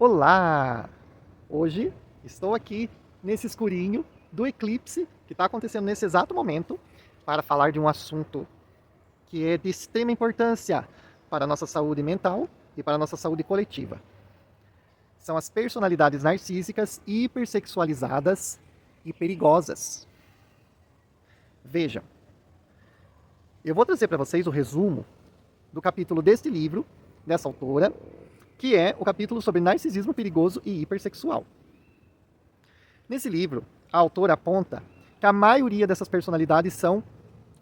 Olá! Hoje estou aqui nesse escurinho do eclipse que está acontecendo nesse exato momento para falar de um assunto que é de extrema importância para a nossa saúde mental e para a nossa saúde coletiva. São as personalidades narcísicas hipersexualizadas e perigosas. Vejam, eu vou trazer para vocês o resumo do capítulo deste livro, dessa autora, que é o capítulo sobre narcisismo perigoso e hipersexual. Nesse livro, a autora aponta que a maioria dessas personalidades são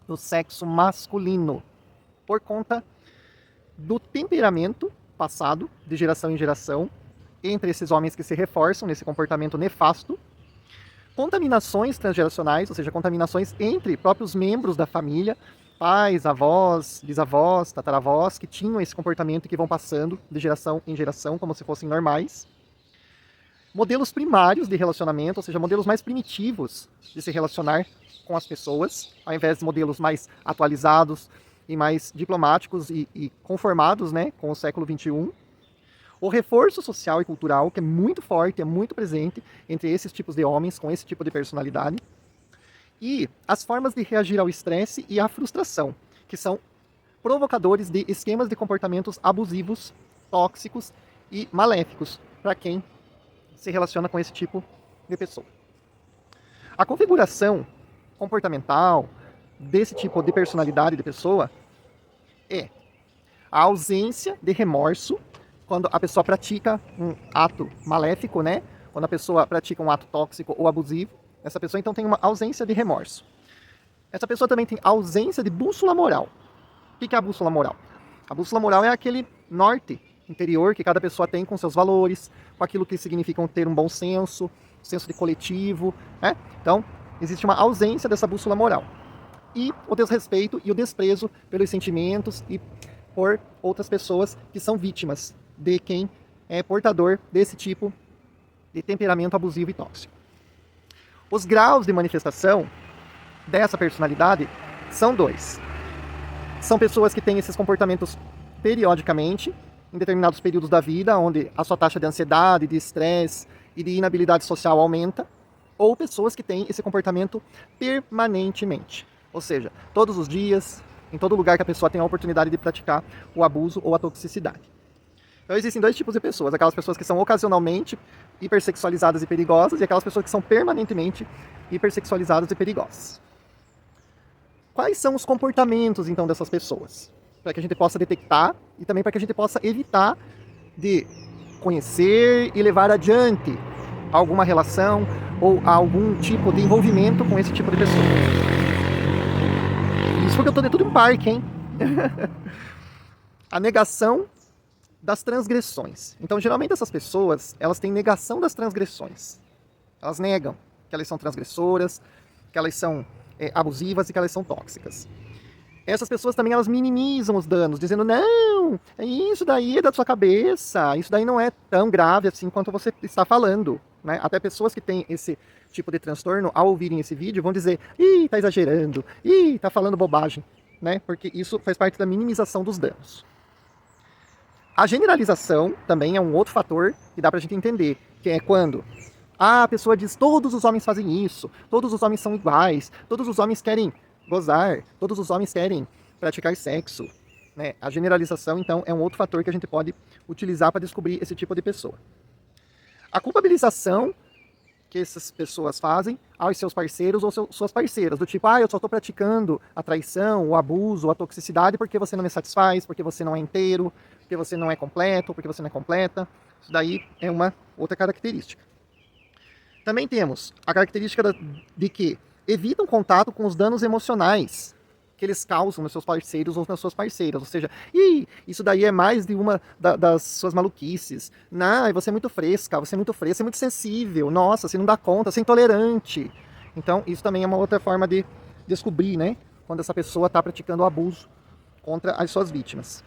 do sexo masculino, por conta do temperamento passado, de geração em geração, entre esses homens que se reforçam nesse comportamento nefasto, contaminações transgeracionais, ou seja, contaminações entre próprios membros da família, pais, avós, bisavós, tataravós, que tinham esse comportamento e que vão passando de geração em geração, como se fossem normais. Modelos primários de relacionamento, ou seja, modelos mais primitivos de se relacionar com as pessoas, ao invés de modelos mais atualizados e mais diplomáticos e conformados, né, com o século XXI. O reforço social e cultural, que é muito forte, é muito presente entre esses tipos de homens com esse tipo de personalidade. E as formas de reagir ao estresse e à frustração, que são provocadores de esquemas de comportamentos abusivos, tóxicos e maléficos para quem se relaciona com esse tipo de pessoa. A configuração comportamental desse tipo de personalidade de pessoa é a ausência de remorso quando a pessoa pratica um ato maléfico, né? Quando a pessoa pratica um ato tóxico ou abusivo, essa pessoa então tem uma ausência de remorso. Essa pessoa também tem ausência de bússola moral. O que é a bússola moral? A bússola moral é aquele norte interior que cada pessoa tem com seus valores, com aquilo que significa ter um bom senso de coletivo, né? Então, existe uma ausência dessa bússola moral. E o desrespeito e o desprezo pelos sentimentos e por outras pessoas que são vítimas de quem é portador desse tipo de temperamento abusivo e tóxico. Os graus de manifestação dessa personalidade são dois. São pessoas que têm esses comportamentos periodicamente, em determinados períodos da vida, onde a sua taxa de ansiedade, de estresse e de inabilidade social aumenta, ou pessoas que têm esse comportamento permanentemente. Ou seja, todos os dias, em todo lugar que a pessoa tem a oportunidade de praticar o abuso ou a toxicidade. Então existem dois tipos de pessoas, aquelas pessoas que são ocasionalmente hipersexualizadas e perigosas e aquelas pessoas que são permanentemente hipersexualizadas e perigosas. Quais são os comportamentos, então, dessas pessoas? Para que a gente possa detectar e também para que a gente possa evitar de conhecer e levar adiante alguma relação ou algum tipo de envolvimento com esse tipo de pessoa. Isso porque eu estou dentro de um parque, hein? A negação das transgressões. Então, geralmente essas pessoas, elas têm negação das transgressões. Elas negam que elas são transgressoras, que elas são abusivas e que elas são tóxicas. Essas pessoas também, elas minimizam os danos, dizendo, não, isso daí é da sua cabeça, isso daí não é tão grave assim quanto você está falando. Né? Até pessoas que têm esse tipo de transtorno, ao ouvirem esse vídeo, vão dizer, tá exagerando, tá falando bobagem, né? Porque isso faz parte da minimização dos danos. A generalização também é um outro fator que dá pra gente entender, que é quando a pessoa diz, todos os homens fazem isso, todos os homens são iguais, todos os homens querem gozar, todos os homens querem praticar sexo. Né? A generalização, então, é um outro fator que a gente pode utilizar para descobrir esse tipo de pessoa. A culpabilização que essas pessoas fazem aos seus parceiros ou suas parceiras, do tipo, eu só estou praticando a traição, o abuso, a toxicidade porque você não me satisfaz, porque você não é inteiro, porque você não é completo, porque você não é completa. Isso daí é uma outra característica. Também temos a característica de que evitam contato com os danos emocionais que eles causam nos seus parceiros ou nas suas parceiras. Ou seja, isso daí é mais de uma das suas maluquices. Não, você é muito fresca, você é muito fresca, você é muito sensível. Nossa, você não dá conta, você é intolerante. Então, isso também é uma outra forma de descobrir, né? Quando essa pessoa está praticando o abuso contra as suas vítimas.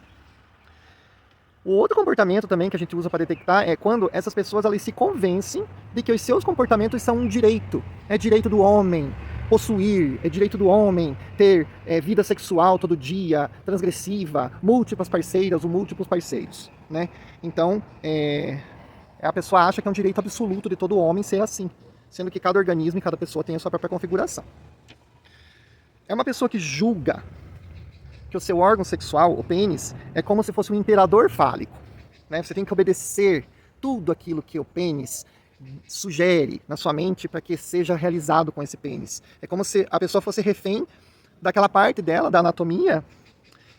O outro comportamento também que a gente usa para detectar é quando essas pessoas elas se convencem de que os seus comportamentos são um direito. É direito do homem possuir, é direito do homem ter vida sexual todo dia, transgressiva, múltiplas parceiras ou múltiplos parceiros. Né? Então, A pessoa acha que é um direito absoluto de todo homem ser assim, sendo que cada organismo e cada pessoa tem a sua própria configuração. É uma pessoa que julga que o seu órgão sexual, o pênis, é como se fosse um imperador fálico, né? Você tem que obedecer tudo aquilo que o pênis sugere na sua mente para que seja realizado com esse pênis. É como se a pessoa fosse refém daquela parte dela, da anatomia,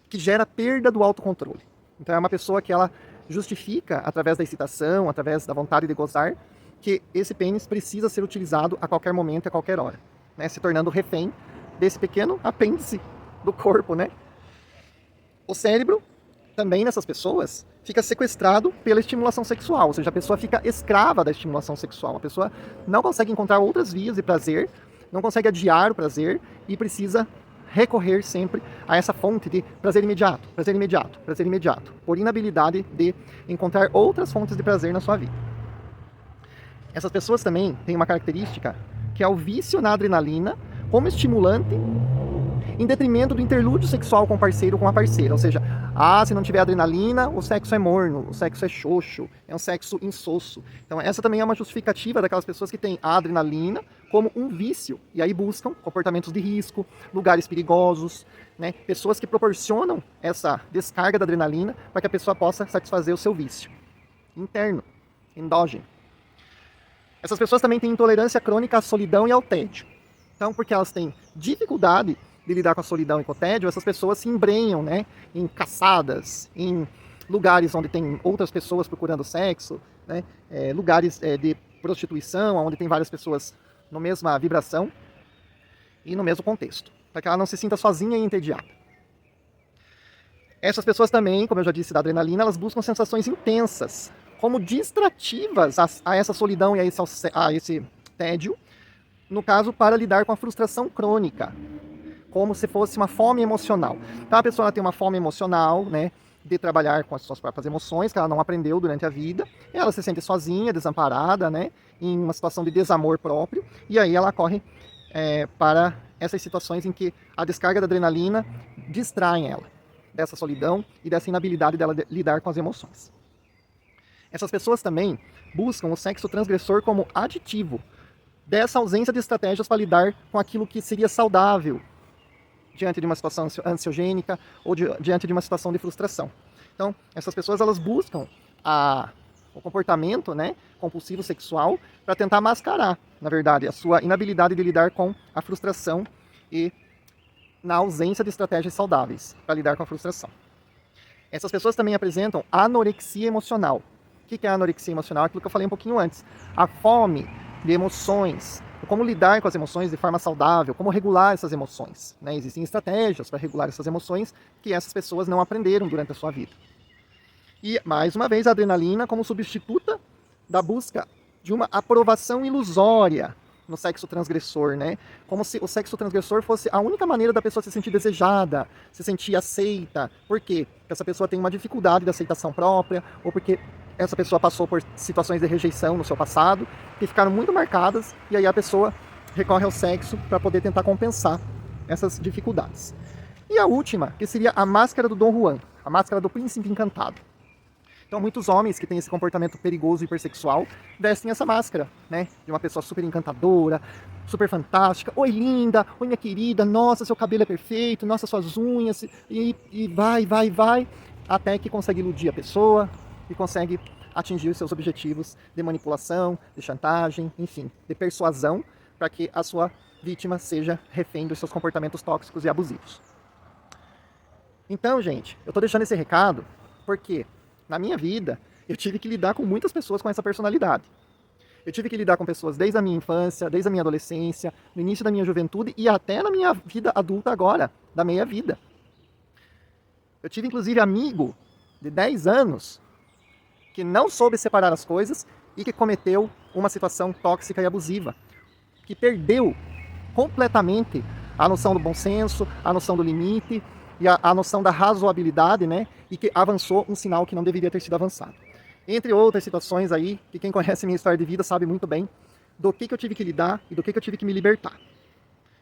que gera perda do autocontrole. Então é uma pessoa que ela justifica, através da excitação, através da vontade de gozar, que esse pênis precisa ser utilizado a qualquer momento, a qualquer hora, né? Se tornando refém desse pequeno apêndice do corpo, né? O cérebro, também nessas pessoas, fica sequestrado pela estimulação sexual, ou seja, a pessoa fica escrava da estimulação sexual. A pessoa não consegue encontrar outras vias de prazer, não consegue adiar o prazer e precisa recorrer sempre a essa fonte de prazer imediato, prazer imediato, prazer imediato, por inabilidade de encontrar outras fontes de prazer na sua vida. Essas pessoas também têm uma característica que é o vício na adrenalina como estimulante em detrimento do interlúdio sexual com o parceiro ou com a parceira. Ou seja, se não tiver adrenalina, o sexo é morno, o sexo é xoxo, é um sexo insosso. Então essa também é uma justificativa daquelas pessoas que têm a adrenalina como um vício, e aí buscam comportamentos de risco, lugares perigosos, né? Pessoas que proporcionam essa descarga da adrenalina para que a pessoa possa satisfazer o seu vício interno, endógeno. Essas pessoas também têm intolerância crônica à solidão e ao tédio. Então, porque elas têm dificuldade de lidar com a solidão e com o tédio, essas pessoas se embrenham, né, em caçadas, em lugares onde tem outras pessoas procurando sexo, né, lugares de prostituição, onde tem várias pessoas na mesma vibração e no mesmo contexto, para que ela não se sinta sozinha e entediada. Essas pessoas também, como eu já disse, da adrenalina, elas buscam sensações intensas, como distrativas a essa solidão e a esse tédio, no caso, para lidar com a frustração crônica, como se fosse uma fome emocional. Então a pessoa tem uma fome emocional, né, de trabalhar com as suas próprias emoções, que ela não aprendeu durante a vida, e ela se sente sozinha, desamparada, né, em uma situação de desamor próprio, e aí ela corre para essas situações em que a descarga da adrenalina distrai ela dessa solidão e dessa inabilidade dela de lidar com as emoções. Essas pessoas também buscam o sexo transgressor como aditivo dessa ausência de estratégias para lidar com aquilo que seria saudável diante de uma situação ansiogênica ou diante de uma situação de frustração. Então, essas pessoas elas buscam o comportamento, né, compulsivo sexual para tentar mascarar, na verdade, a sua inabilidade de lidar com a frustração e na ausência de estratégias saudáveis para lidar com a frustração. Essas pessoas também apresentam anorexia emocional. O que é a anorexia emocional? Aquilo que eu falei um pouquinho antes. A fome de emoções, como lidar com as emoções de forma saudável, como regular essas emoções, né? Existem estratégias para regular essas emoções que essas pessoas não aprenderam durante a sua vida. E, mais uma vez, a adrenalina como substituta da busca de uma aprovação ilusória no sexo transgressor, né? Como se o sexo transgressor fosse a única maneira da pessoa se sentir desejada, se sentir aceita. Por quê? Porque essa pessoa tem uma dificuldade de aceitação própria, ou porque essa pessoa passou por situações de rejeição no seu passado, que ficaram muito marcadas, e aí a pessoa recorre ao sexo para poder tentar compensar essas dificuldades. E a última, que seria a máscara do Dom Juan, a máscara do príncipe encantado. Então muitos homens que têm esse comportamento perigoso e hipersexual vestem essa máscara, né? De uma pessoa super encantadora, super fantástica. Oi linda, oi minha querida, nossa, seu cabelo é perfeito, nossa, suas unhas, e vai, até que consegue iludir a pessoa e consegue atingir os seus objetivos de manipulação, de chantagem, enfim, de persuasão, para que a sua vítima seja refém dos seus comportamentos tóxicos e abusivos. Então, gente, eu estou deixando esse recado porque na minha vida eu tive que lidar com muitas pessoas com essa personalidade. Eu tive que lidar com pessoas desde a minha infância, desde a minha adolescência, no início da minha juventude e até na minha vida adulta agora, da meia-vida. Eu tive inclusive amigo de 10 anos que não soube separar as coisas e que cometeu uma situação tóxica e abusiva, que perdeu completamente a noção do bom senso, a noção do limite e a noção da razoabilidade, né? E que avançou um sinal que não deveria ter sido avançado. Entre outras situações aí, que quem conhece minha história de vida sabe muito bem do que eu tive que lidar e do que eu tive que me libertar.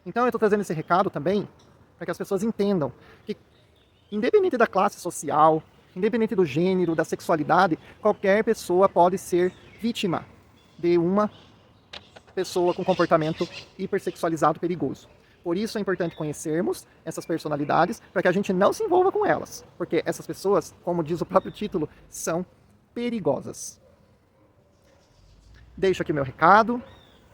Então eu estou trazendo esse recado também para que as pessoas entendam que, independente da classe social, independente do gênero, da sexualidade, qualquer pessoa pode ser vítima de uma pessoa com comportamento hipersexualizado perigoso. Por isso é importante conhecermos essas personalidades para que a gente não se envolva com elas, porque essas pessoas, como diz o próprio título, são perigosas. Deixo aqui meu recado,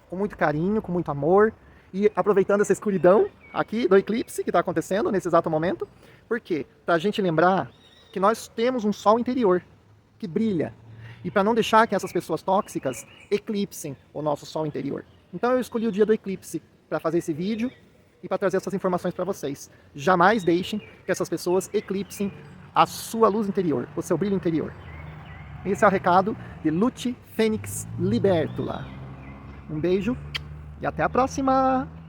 com muito carinho, com muito amor, e aproveitando essa escuridão aqui do eclipse que está acontecendo nesse exato momento, porque para a gente lembrar que nós temos um sol interior que brilha, e para não deixar que essas pessoas tóxicas eclipsem o nosso sol interior. Então eu escolhi o dia do eclipse para fazer esse vídeo e para trazer essas informações para vocês. Jamais deixem que essas pessoas eclipsem a sua luz interior, o seu brilho interior. Esse é o recado de Lute Fênix Libertula. Um beijo e até a próxima!